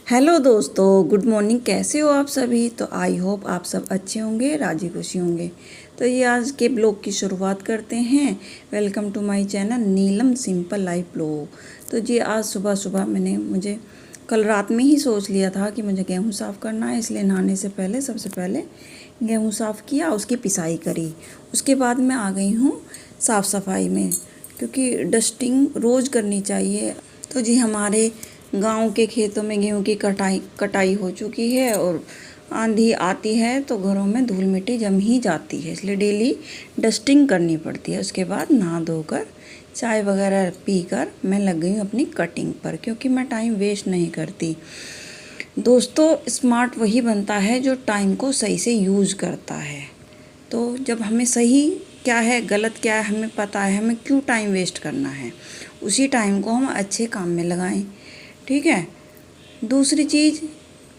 Hello दोस्तों, good morning. कैसे हो आप सभी? तो आई होप आप सब अच्छे होंगे, राजी खुशी होंगे। तो ये आज के ब्लॉग की शुरुआत करते हैं। Welcome to my channel Neelam simple life blog. तो जी आज सुबह सुबह मुझे कल रात में ही सोच लिया था कि मुझे गेहूँ साफ़ करना है, इसलिए नहाने से पहले सबसे पहले गेहूँ साफ़ किया, उसकी पिसाई करी। उसके बाद मैं आ गई हूँ साफ़ सफाई में, क्योंकि डस्टिंग रोज़ करनी चाहिए। तो जी हमारे गांव के खेतों में गेहूं की कटाई हो चुकी है और आंधी आती है तो घरों में धूल मिट्टी जम ही जाती है, इसलिए डेली डस्टिंग करनी पड़ती है। उसके बाद नहा धोकर चाय वगैरह पीकर मैं लग गई हूँ अपनी कटिंग पर, क्योंकि मैं टाइम वेस्ट नहीं करती। दोस्तों, स्मार्ट वही बनता है जो टाइम को सही से यूज़ करता है। तो जब हमें सही क्या है गलत क्या है हमें पता है, हमें क्यों टाइम वेस्ट करना है, उसी टाइम को हम अच्छे काम में लगाएं। ठीक है। दूसरी चीज़,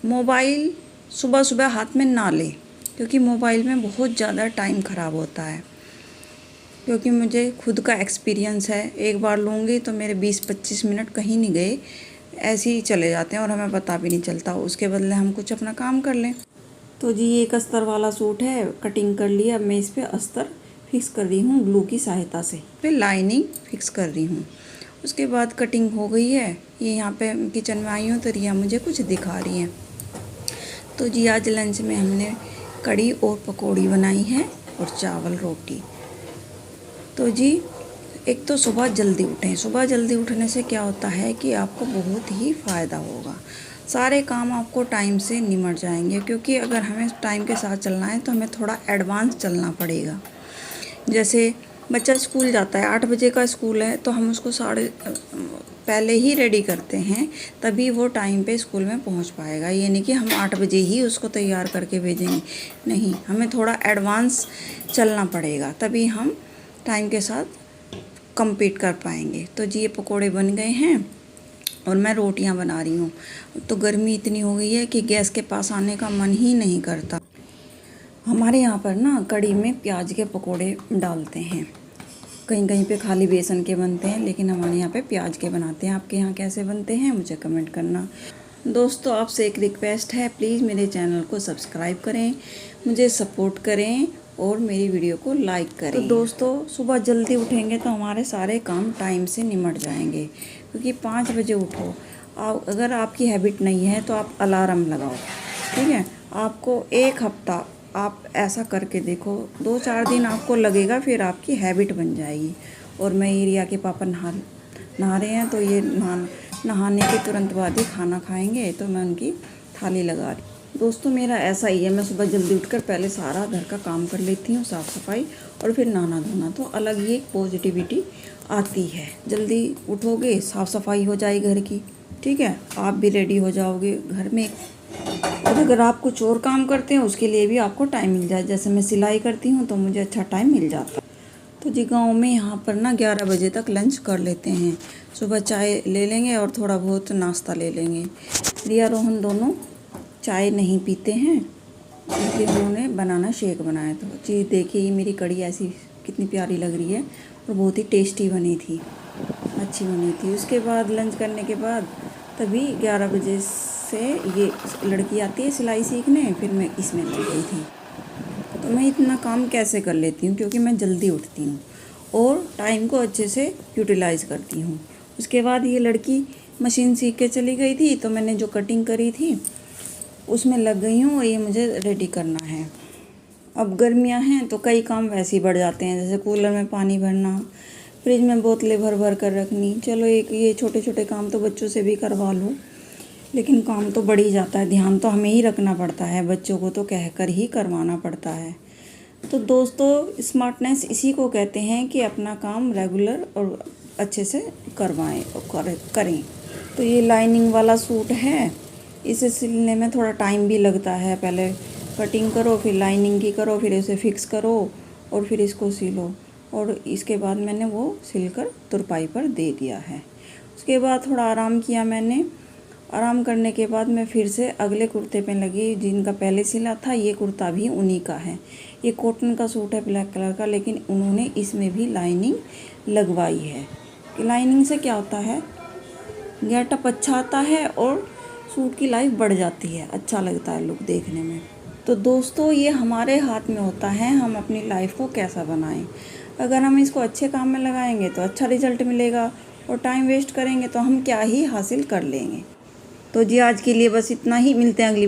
मोबाइल सुबह सुबह हाथ में ना लें, क्योंकि मोबाइल में बहुत ज़्यादा टाइम ख़राब होता है। क्योंकि मुझे खुद का एक्सपीरियंस है, एक बार लूँगी तो मेरे 20-25 मिनट कहीं नहीं गए, ऐसे ही चले जाते हैं और हमें पता भी नहीं चलता। उसके बदले हम कुछ अपना काम कर लें। तो जी ये एक अस्तर वाला सूट है, कटिंग कर लिया। अब मैं इस पर अस्तर फिक्स कर रही हूँ ग्लू की सहायता से, फिर लाइनिंग फिक्स कर रही हूँ। उसके बाद कटिंग हो गई है। ये यहाँ पे किचन में आई हूँ तो रिया मुझे कुछ दिखा रही है। तो जी आज लंच में हमने कड़ी और पकौड़ी बनाई है और चावल रोटी। तो जी एक तो सुबह जल्दी उठें। सुबह जल्दी उठने से क्या होता है कि आपको बहुत ही फ़ायदा होगा, सारे काम आपको टाइम से निमट जाएंगे। क्योंकि अगर हमें टाइम के साथ चलना है तो हमें थोड़ा एडवांस चलना पड़ेगा। जैसे बच्चा स्कूल जाता है, 8 बजे का स्कूल है, तो हम उसको पहले ही रेडी करते हैं, तभी वो टाइम पे स्कूल में पहुंच पाएगा। ये नहीं कि हम 8 बजे ही उसको तैयार करके भेजेंगे, नहीं, हमें थोड़ा एडवांस चलना पड़ेगा, तभी हम टाइम के साथ कंप्लीट कर पाएंगे। तो जी ये पकोड़े बन गए हैं और मैं रोटियां बना रही हूँ। तो गर्मी इतनी हो गई है कि गैस के पास आने का मन ही नहीं करता। हमारे यहाँ पर ना कड़ी में प्याज के पकोड़े डालते हैं, कहीं कहीं पे खाली बेसन के बनते हैं, लेकिन हमारे यहाँ पे प्याज के बनाते हैं। आपके यहाँ कैसे बनते हैं मुझे कमेंट करना। दोस्तों, आपसे एक रिक्वेस्ट है, प्लीज़ मेरे चैनल को सब्सक्राइब करें, मुझे सपोर्ट करें और मेरी वीडियो को लाइक करें। तो दोस्तों, सुबह जल्दी उठेंगे तो हमारे सारे काम टाइम से निमट जाएंगे। क्योंकि 5 बजे उठो। अगर आपकी हैबिट नहीं है तो आप अलार्म लगाओ। ठीक है। आपको एक हफ्ता आप ऐसा करके देखो, 2-4 दिन आपको लगेगा, फिर आपकी हैबिट बन जाएगी। और मैं रिया के पापा नहा रहे हैं, तो ये नहाने के तुरंत बाद ही खाना खाएंगे, तो मैं उनकी थाली लगा रही। दोस्तों, मेरा ऐसा ही है, मैं सुबह जल्दी उठकर पहले सारा घर का काम कर लेती हूँ, साफ़ सफाई, और फिर नहाना धोना। तो अलग ही एक पॉजिटिविटी आती है। जल्दी उठोगे, साफ़ सफाई हो जाएगी घर की। ठीक है, आप भी रेडी हो जाओगे घर में। और अगर आप कुछ और काम करते हैं उसके लिए भी आपको टाइम मिल जाए, जैसे मैं सिलाई करती हूँ तो मुझे अच्छा टाइम मिल जाता है। तो जी गांव में यहाँ पर ना 11 बजे तक लंच कर लेते हैं। सुबह चाय ले लेंगे और थोड़ा बहुत नाश्ता ले लेंगे। रिया रोहन दोनों चाय नहीं पीते हैं, इसलिए उन्होंने बनाना शेक बनाया। तो जी देखिए, ये मेरी कड़ी ऐसी कितनी प्यारी लग रही है और बहुत ही टेस्टी बनी थी, अच्छी बनी थी। उसके बाद लंच करने के बाद तभी 11 बजे से ये लड़की आती है सिलाई सीखने, फिर मैं इसमें लग गई थी। तो मैं इतना काम कैसे कर लेती हूँ, क्योंकि मैं जल्दी उठती हूँ और टाइम को अच्छे से यूटिलाइज़ करती हूँ। उसके बाद ये लड़की मशीन सीख के चली गई थी, तो मैंने जो कटिंग करी थी उसमें लग गई हूँ और ये मुझे रेडी करना है। अब गर्मियाँ हैं तो कई काम वैसे ही बढ़ जाते हैं, जैसे कूलर में पानी भरना, फ्रिज में बोतलें भर भर कर रखनी। चलो एक ये छोटे छोटे काम तो बच्चों से भी करवा लूँ, लेकिन काम तो बढ़ ही जाता है, ध्यान तो हमें ही रखना पड़ता है, बच्चों को तो कहकर ही करवाना पड़ता है। तो दोस्तों, स्मार्टनेस इसी को कहते हैं कि अपना काम रेगुलर और अच्छे से करवाएं और करें। तो ये लाइनिंग वाला सूट है, इसे सिलने में थोड़ा टाइम भी लगता है। पहले कटिंग करो, फिर लाइनिंग की करो, फिर इसे फिक्स करो और फिर इसको सिलो। और इसके बाद मैंने वो सिलकर तुरपाई पर दे दिया है। उसके बाद थोड़ा आराम किया मैंने। आराम करने के बाद मैं फिर से अगले कुर्ते पे लगी, जिनका पहले सिला था। ये कुर्ता भी उन्हीं का है। ये कॉटन का सूट है ब्लैक कलर का, लेकिन उन्होंने इसमें भी लाइनिंग लगवाई है। कि लाइनिंग से क्या होता है, गेटअप अच्छा आता है और सूट की लाइफ बढ़ जाती है, अच्छा लगता है लुक देखने में। तो दोस्तों ये हमारे हाथ में होता है, हम अपनी लाइफ को कैसा बनाएं। अगर हम इसको अच्छे काम में लगाएंगे तो अच्छा रिजल्ट मिलेगा, और टाइम वेस्ट करेंगे तो हम क्या ही हासिल कर लेंगे। तो जी आज के लिए बस इतना ही, मिलते हैं अगली